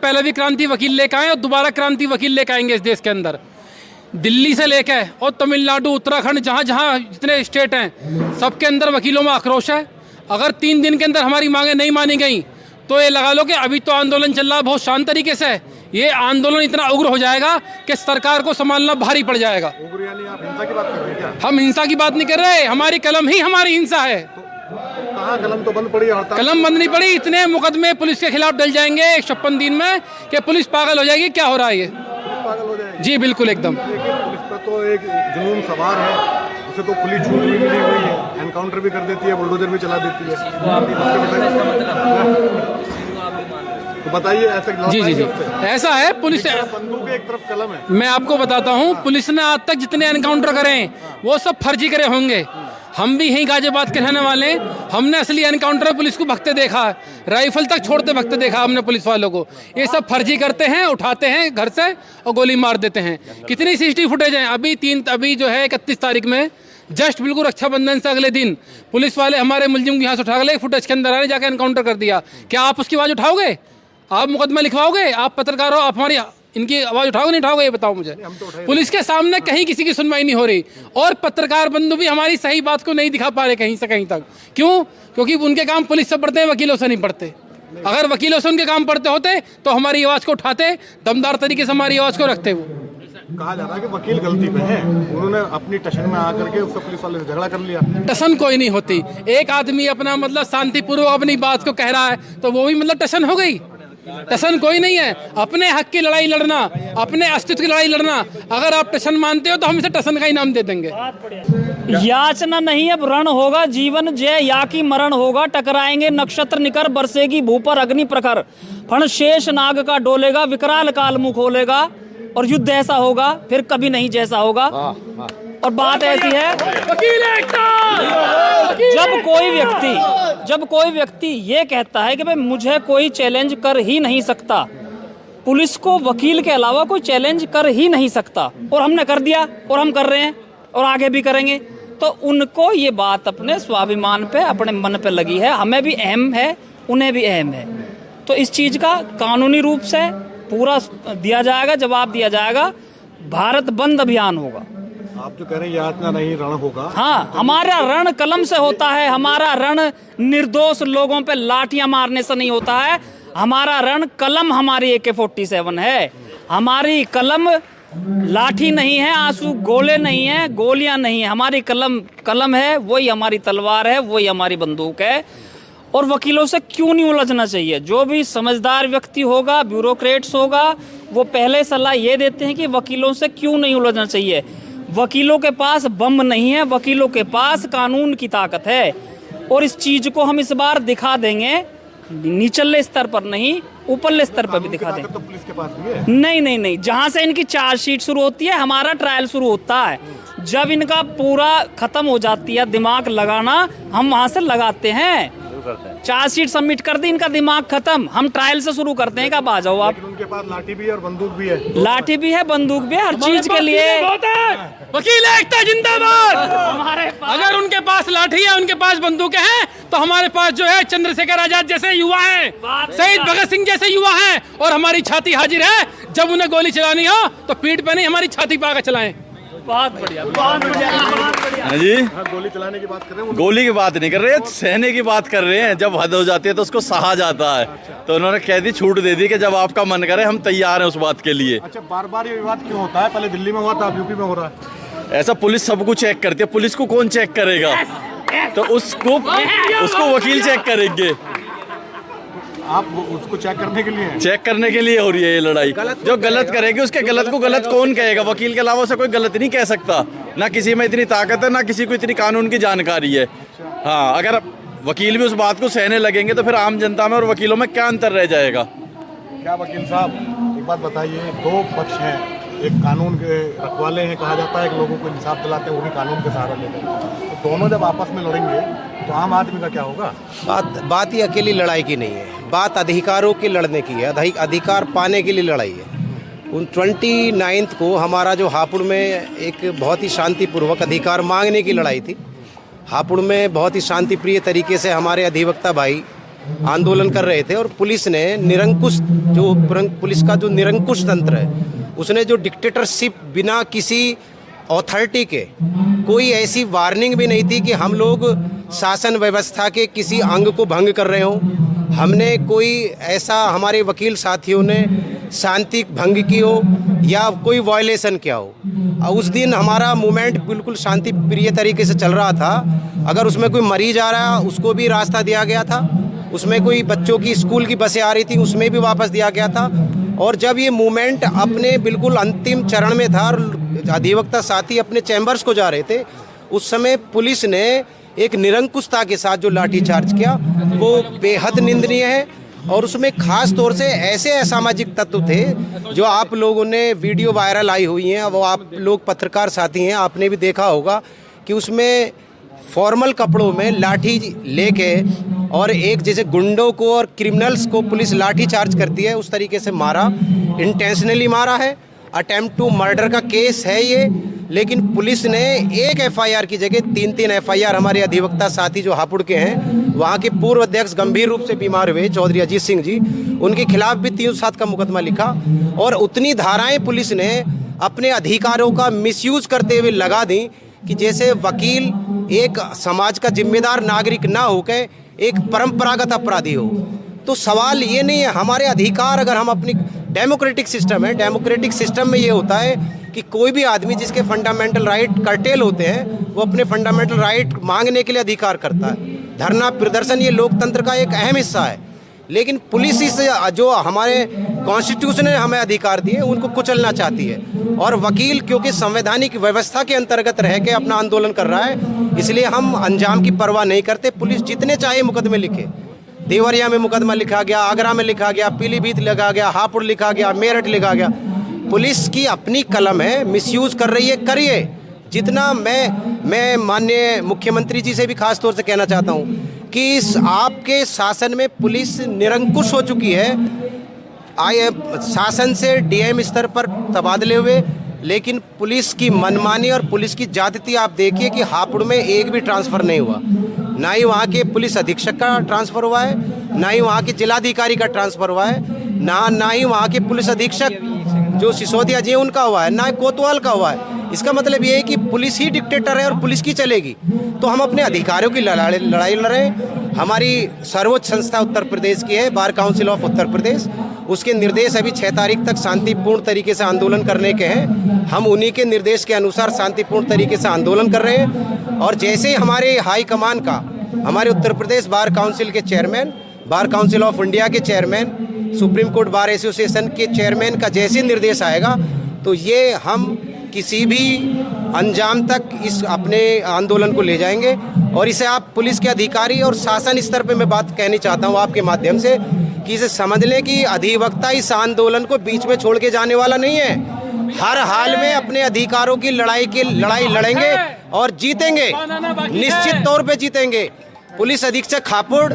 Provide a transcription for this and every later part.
पहले भी क्रांति वकील लेकर आए और दोबारा क्रांति वकील लेकर आएंगे इस देश के अंदर। दिल्ली से लेकर और तमिलनाडु, उत्तराखंड, जहाँ जहाँ जितने स्टेट हैं सबके अंदर वकीलों में आक्रोश है। अगर 3 दिन के अंदर हमारी मांगें नहीं मानी गई तो ये लगा लो कि अभी तो आंदोलन चल रहा है बहुत शांत तरीके से, ये आंदोलन इतना उग्र हो जाएगा कि सरकार को संभालना भारी पड़ जाएगा। उग्र यानी आप हिंसा की बात कर रहे हैं क्या? हम हिंसा की बात नहीं कर रहे, हमारी कलम ही हमारी हिंसा है। कहाँ कलम तो बंद पड़ी है? कलम बंद नहीं पड़ी, इतने मुकदमे पुलिस के खिलाफ डल जाएंगे 56 दिन में कि पुलिस पागल हो जाएगी। क्या हो रहा है ये? पागल हो जाएगी जी बिल्कुल एकदम। लेकिन पुलिस पर तो एक जुनून सवार है, उसे तो खुली छूट भी मिली हुई है, एनकाउंटर भी कर देती है, बुलडोजर भी चला देती है। तो बताइए ऐसे। जी जी जी ऐसा है, पुलिस बंदूक एक तरफ कलम है। मैं आपको बताता हूँ, पुलिस ने आज तक जितने एनकाउंटर करे वो सब फर्जी करे होंगे। हम भी यहीं गाजियाबाद के रहने वाले हैं, हमने असली एनकाउंटर में पुलिस को भगते देखा है, राइफल तक छोड़ते भगते देखा हमने पुलिस वालों को। ये सब फर्जी करते हैं, उठाते हैं घर से और गोली मार देते हैं। कितनी CCTV फुटेज हैं? अभी जो है 31 तारीख में जस्ट बिल्कुल रक्षाबंधन से अगले दिन पुलिस वाले हमारे मुलजिम को यहाँ से उठा ले, फुटेज के अंदर आने जाकर एनकाउंटर कर दिया। क्या आप उसकी आवाज़ उठाओगे? आप मुकदमा लिखवाओगे? आप पत्रकार हो, आप हमारी इनकी आवाज़ उठाओगे नहीं उठाओगे? ये बताओ मुझे। पुलिस के सामने कहीं किसी की सुनवाई नहीं हो रही और पत्रकार बंधु भी हमारी सही बात को नहीं दिखा पा रहे कहीं से कहीं तक। क्यों? क्योंकि उनके काम पुलिस से पढ़ते हैं, वकीलों से नहीं पढ़ते। अगर वकीलों से उनके काम पढ़ते होते तो हमारी आवाज़ को उठाते, दमदार तरीके से हमारी आवाज़ को रखते। वो कहा जा रहा है कि वकील गलती पे है, उन्होंने अपनी टशन में आकर के उससे पुलिस वाले से झगड़ा कर लिया। टसन कोई नहीं होती। एक आदमी अपना मतलब शांतिपूर्वक अपनी बात को कह रहा है तो वो भी मतलब टसन हो गई। टसन कोई नहीं है। अपने हक की लड़ाई लड़ना, अपने अस्तित्व की लड़ाई लड़ना, अगर आप टसन मानते हो तो हम इसे टसन का ही नाम दे देंगे। याचना नहीं अब रण होगा, जीवन जय या की मरण होगा। टकराएंगे नक्षत्र निकर, बरसेगी भू पर अग्नि प्रखर। फण शेष नाग का डोलेगा, विकराल काल मुख खोलेगा और युद्ध ऐसा होगा फिर कभी नहीं जैसा होगा। और बात ऐसी है, जब कोई व्यक्ति ये कहता है कि भाई मुझे कोई चैलेंज कर ही नहीं सकता, पुलिस को वकील के अलावा कोई चैलेंज कर ही नहीं सकता, और हमने कर दिया और हम कर रहे हैं और आगे भी करेंगे, तो उनको ये बात अपने स्वाभिमान पे, अपने मन पे लगी है। हमें भी अहम है, उन्हें भी अहम है। तो इस चीज का कानूनी रूप से पूरा दिया जाएगा, जवाब दिया जाएगा। भारत बंद अभियान होगा। आप जो कह रहे हैं यातना नहीं रण होगा। हाँ, हमारा रण कलम से होता है। हमारा रण निर्दोष लोगों पे लाठियां मारने से नहीं होता है। हमारा रण कलम, हमारी AK-47 है। हमारी कलम लाठी नहीं है, आंसू गोले नहीं है, गोलियां नहीं है। हमारी कलम है, वही हमारी तलवार है, वही हमारी बंदूक है। और वकीलों से क्यों नहीं उलझना चाहिए? जो भी समझदार व्यक्ति होगा, ब्यूरोक्रेट्स होगा, वो पहले सलाह ये देते हैं कि वकीलों से क्यों नहीं उलझना चाहिए। वकीलों के पास बम नहीं है, वकीलों के पास कानून की ताकत है। और इस चीज को हम इस बार दिखा देंगे, निचले स्तर पर नहीं, ऊपरले स्तर पर भी दिखा देंगे। तो पुलिस के पास भी है? नहीं, जहां से इनकी चार्जशीट शुरू होती है, हमारा ट्रायल शुरू होता है। जब इनका पूरा खत्म हो जाती है दिमाग लगाना, हम वहां से लगाते हैं। चार्जशीट सबमिट कर दी, इनका दिमाग खत्म, हम ट्रायल से शुरू करते हैं। कब आ जाओ आप? उनके पास लाठी भी है और बंदूक भी है। लाठी भी है, बंदूक भी है, हर चीज के लिए। वकील एकता जिंदाबाद। अगर उनके पास लाठी है, उनके पास बंदूकें हैं, तो हमारे पास जो है चंद्रशेखर आजाद जैसे युवा हैं, शहीद भगत सिंह जैसे युवा हैं, और हमारी छाती हाजिर है। जब उन्हें गोली चलानी हो तो पीठ पे नहीं, हमारी छाती पे आकर चलाएं। बहुत बढ़िया, बहुत बढ़िया। हाँ जी, गोली चलाने की बात कर रहे हैं। गोली की बात नहीं कर रहे, सहने की बात कर रहे हैं। जब हद हो जाती है तो उसको सहा जाता है। तो उन्होंने कह दी, छूट दे दी कि जब आपका मन करे हम तैयार हैं उस बात के लिए। अच्छा, बार बार ये विवाद क्यों होता है? पहले दिल्ली में हुआ था, अब यूपी में हो रहा है। ऐसा पुलिस सबको चेक करती है, पुलिस को कौन चेक करेगा? तो उसको वकील चेक करेंगे। आप उसको चेक करने के लिए चेक करने के लिए हो रही है ये लड़ाई। जो गलत करेगी उसके गलत को गलत कौन कहेगा? वकील के अलावा उसे कोई गलत नहीं कह सकता। ना किसी में इतनी ताकत है, ना किसी को इतनी कानून की जानकारी है। हाँ, अगर वकील भी उस बात को सहने लगेंगे तो फिर आम जनता में और वकीलों में क्या अंतर रह जाएगा? क्या वकील साहब, एक बात बताइए, दो पक्ष हैं, एक कानून के रखवाले हैं कहा जाता है, एक लोगों को इंसाफ दिलाते हैं, वो भी कानून के सहारा लेते हैं। तो दोनों जब आपस में लड़ेंगे तो आम आदमी का क्या होगा? बात ही अकेली लड़ाई की नहीं है, बात अधिकारों की लड़ने की है। अधिकार पाने के लिए लड़ाई है। उन 29 को हमारा जो हापुड़ में एक बहुत ही शांतिपूर्वक अधिकार मांगने की लड़ाई थी। हापुड़ में बहुत ही शांतिप्रिय तरीके से हमारे अधिवक्ता भाई आंदोलन कर रहे थे और पुलिस ने निरंकुश पुलिस का जो निरंकुश तंत्र है उसने जो डिक्टेटरशिप बिना किसी अथॉरिटी के, कोई ऐसी वार्निंग भी नहीं थी कि हम लोग शासन व्यवस्था के किसी अंग को भंग कर रहे हों, हमने कोई ऐसा हमारे वकील साथियों ने शांति भंग की हो या कोई वायलेशन किया हो। उस दिन हमारा मूवमेंट बिल्कुल शांति प्रिय तरीके से चल रहा था। अगर उसमें कोई मरीज आ रहा उसको भी रास्ता दिया गया था, उसमें कोई बच्चों की स्कूल की बसें आ रही थी उसमें भी वापस दिया गया था। और जब ये मूवमेंट अपने बिल्कुल अंतिम चरण में था और अधिवक्ता साथी अपने चैम्बर्स को जा रहे थे, उस समय पुलिस ने एक निरंकुशता के साथ जो लाठीचार्ज किया वो बेहद निंदनीय है। और उसमें खास तौर से ऐसे असामाजिक तत्व थे जो आप लोगों ने वीडियो वायरल आई हुई हैं, वो आप लोग पत्रकार साथी हैं, आपने भी देखा होगा कि उसमें फॉर्मल कपड़ों में लाठी लेके और एक जैसे गुंडों को और क्रिमिनल्स को पुलिस लाठी चार्ज करती है उस तरीके से मारा, इंटेंशनली मारा है। अटेम्प्ट टू मर्डर का केस है ये, लेकिन पुलिस ने एक एफआईआर की जगह 3-3 एफआईआर, हमारे अधिवक्ता साथी जो हापुड़ के हैं, वहाँ के पूर्व अध्यक्ष गंभीर रूप से बीमार हुए चौधरी अजीत सिंह जी, उनके खिलाफ भी 307 का मुकदमा लिखा। और उतनी धाराएं पुलिस ने अपने अधिकारों का मिसयूज करते हुए लगा दी कि जैसे वकील एक समाज का जिम्मेदार नागरिक ना होकर एक परंपरागत अपराधी हो। तो सवाल ये नहीं है, हमारे अधिकार, अगर हम अपनी डेमोक्रेटिक सिस्टम है, डेमोक्रेटिक सिस्टम में ये होता है कि कोई भी आदमी जिसके फंडामेंटल राइट कर्टेल होते हैं वो अपने फंडामेंटल राइट मांगने के लिए अधिकार करता है। धरना प्रदर्शन ये लोकतंत्र का एक अहम हिस्सा है। लेकिन पुलिस इस जो हमारे कॉन्स्टिट्यूशन ने हमें अधिकार दिए उनको कुचलना चाहती है। और वकील क्योंकि संवैधानिक व्यवस्था के अंतर्गत रह के अपना आंदोलन कर रहा है, इसलिए हम अंजाम की परवाह नहीं करते। पुलिस जितने चाहे मुकदमे लिखे, देवरिया में मुकदमा लिखा गया, आगरा में लिखा गया, पीलीभीत लिखा गया, हापुड़ लिखा गया, मेरठ लिखा गया। पुलिस की अपनी कलम है, मिसयूज कर रही है, करिए। जितना मैं माननीय मुख्यमंत्री जी से भी खास तौर से कहना चाहता हूँ कि इस आपके शासन में पुलिस निरंकुश हो चुकी है। शासन से डीएम स्तर पर तबादले हुए, लेकिन पुलिस की मनमानी और पुलिस की ज्यादती आप देखिए कि हापुड़ में एक भी ट्रांसफ़र नहीं हुआ। ना ही वहाँ के पुलिस अधीक्षक का ट्रांसफ़र हुआ है, ना ही वहाँ के जिलाधिकारी का ट्रांसफ़र हुआ है, ना ही वहाँ के पुलिस अधीक्षक जो सिसोदिया जी उनका हुआ है, ना ही कोतवाल का हुआ है। इसका मतलब ये है कि पुलिस ही डिक्टेटर है और पुलिस की चलेगी। तो हम अपने अधिकारों की लड़ाई लड़ रहे हैं। हमारी सर्वोच्च संस्था उत्तर प्रदेश की है, बार काउंसिल ऑफ उत्तर प्रदेश। उसके निर्देश अभी 6 तारीख तक शांतिपूर्ण तरीके से आंदोलन करने के हैं। हम उन्हीं के निर्देश के अनुसार शांतिपूर्ण तरीके से आंदोलन कर रहे हैं। और जैसे ही हमारे हाई कमान का, हमारे उत्तर प्रदेश बार काउंसिल के chairman, bar council of India के chairman, supreme court bar association के चेयरमैन का जैसे निर्देश आएगा तो ये हम किसी भी अंजाम तक इस अपने आंदोलन को ले जाएंगे। और इसे आप पुलिस के अधिकारी और शासन स्तर पे मैं बात कहनी चाहता हूँ आपके माध्यम से कि इसे समझ लें कि अधिवक्ता इस आंदोलन को बीच में छोड़ के जाने वाला नहीं है। हर हाल में अपने अधिकारों की लड़ाई लड़ेंगे और जीतेंगे, निश्चित तौर पे जीतेंगे। पुलिस अधीक्षक हापुड़,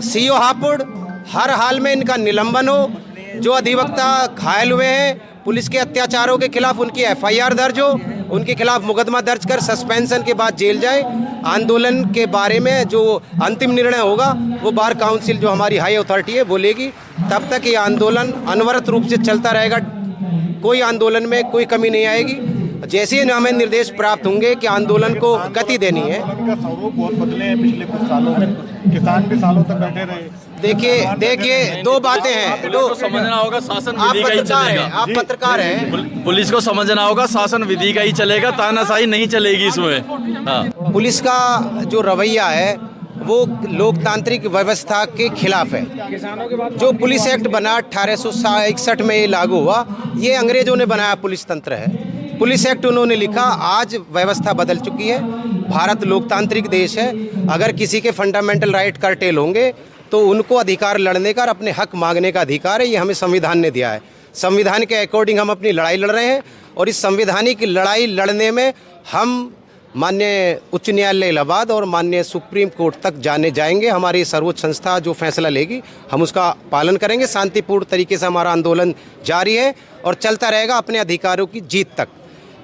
सीओ हापुड़, हर हाल में इनका निलंबन हो। जो अधिवक्ता घायल हुए हैं, पुलिस के अत्याचारों के खिलाफ उनकी एफआईआर दर्ज हो, उनके खिलाफ मुकदमा दर्ज कर सस्पेंशन के बाद जेल जाए। आंदोलन के बारे में जो अंतिम निर्णय होगा वो बार काउंसिल जो हमारी हाई अथॉरिटी है वो लेगी। तब तक ये आंदोलन अनवरत रूप से चलता रहेगा, कोई आंदोलन में कोई कमी नहीं आएगी। जैसे ही हमें निर्देश प्राप्त होंगे कि आंदोलन को गति देनी है। स्वरूप बहुत बदले हैं पिछले कुछ सालों में, किसान भी सालों तक बैठे रहे। देखिए दो बातें हैं। दो समझना होगा, शासन विधि का ही चलेगा। आप पत्रकार हैं, पुलिस को समझना होगा, शासन विधि का ही चलेगा, तानाशाही नहीं चलेगी इसमें। हाँ। पुलिस का जो रवैया है वो लोकतांत्रिक व्यवस्था के खिलाफ है। जो पुलिस एक्ट बना 1861 में ये लागू हुआ, ये अंग्रेजों ने बनाया पुलिस तंत्र है। पुलिस एक्ट उन्होंने लिखा, आज व्यवस्था बदल चुकी है। भारत लोकतांत्रिक देश है। अगर किसी के फंडामेंटल राइट कर्टेल होंगे तो उनको अधिकार लड़ने का और अपने हक मांगने का अधिकार है। ये हमें संविधान ने दिया है। संविधान के अकॉर्डिंग हम अपनी लड़ाई लड़ रहे हैं और इस संवैधानिक लड़ाई लड़ने में हम माननीय उच्च न्यायालय इलाहाबाद और माननीय सुप्रीम कोर्ट तक जाएंगे। हमारी सर्वोच्च संस्था जो फैसला लेगी हम उसका पालन करेंगे। शांतिपूर्ण तरीके से हमारा आंदोलन जारी है और चलता रहेगा अपने अधिकारों की जीत तक।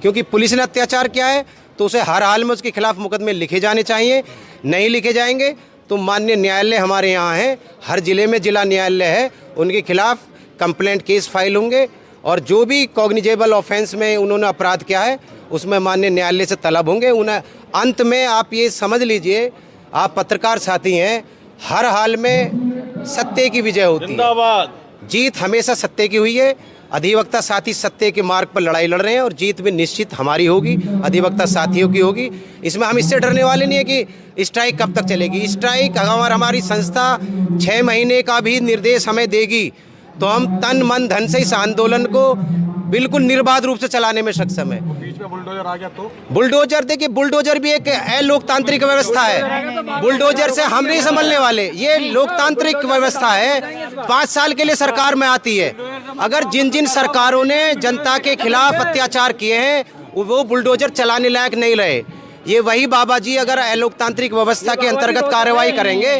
क्योंकि पुलिस ने अत्याचार किया है तो उसे हर हाल में उसके खिलाफ मुकदमे लिखे जाने चाहिए। नहीं लिखे जाएंगे तो माननीय न्यायालय हमारे यहाँ है, हर जिले में जिला न्यायालय है, उनके खिलाफ कंप्लेंट केस फाइल होंगे और जो भी कॉग्निजेबल ऑफेंस में उन्होंने अपराध किया है उसमें माननीय न्यायालय से तलब होंगे। उन्हें अंत में आप ये समझ लीजिए, आप पत्रकार साथी हैं, हर हाल में सत्य की विजय होती है, जिंदाबाद। जीत हमेशा सत्य की हुई है। अधिवक्ता साथी सत्य के मार्ग पर लड़ाई लड़ रहे हैं और जीत भी निश्चित हमारी होगी, अधिवक्ता साथियों की होगी। इसमें हम इससे डरने वाले नहीं है कि स्ट्राइक कब तक चलेगी। स्ट्राइक अगर हमारी संस्था 6 महीने का भी निर्देश हमें देगी तो हम तन मन धन से इस आंदोलन को बिल्कुल निर्बाध रूप से चलाने में सक्षम है। बीच में बुलडोजर आ गया तो बुलडोजर, देखिए बुलडोजर भी एक लोकतांत्रिक व्यवस्था है, बुलडोजर से हम नहीं संभलने वाले। ये लोकतांत्रिक व्यवस्था है, 5 साल के लिए सरकार में आती है। अगर जिन जिन सरकारों ने जनता के खिलाफ अत्याचार किए हैं वो बुलडोजर चलाने लायक नहीं रहे। ये वही बाबा जी अगर लोकतांत्रिक व्यवस्था के अंतर्गत कार्रवाई करेंगे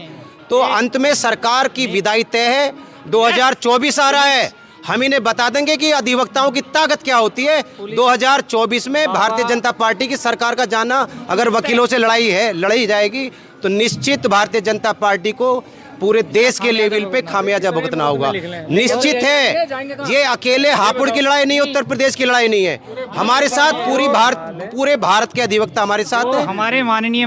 तो अंत में सरकार की विदाई तय है। 2024 आ रहा है, हम इन्हें बता देंगे कि अधिवक्ताओं की ताकत क्या होती है। 2024 में भारतीय जनता पार्टी की सरकार का जाना अगर वकीलों से लड़ाई जाएगी तो निश्चित भारतीय जनता पार्टी को पूरे देश के लेवल पे खामियाजा भुगतना होगा। निश्चित है, ये अकेले हापुड़ की लड़ाई नहीं है, उत्तर प्रदेश की लड़ाई नहीं है। हमारे साथ पूरे भारत के अधिवक्ता हमारे साथ हैं। हमारे माननीय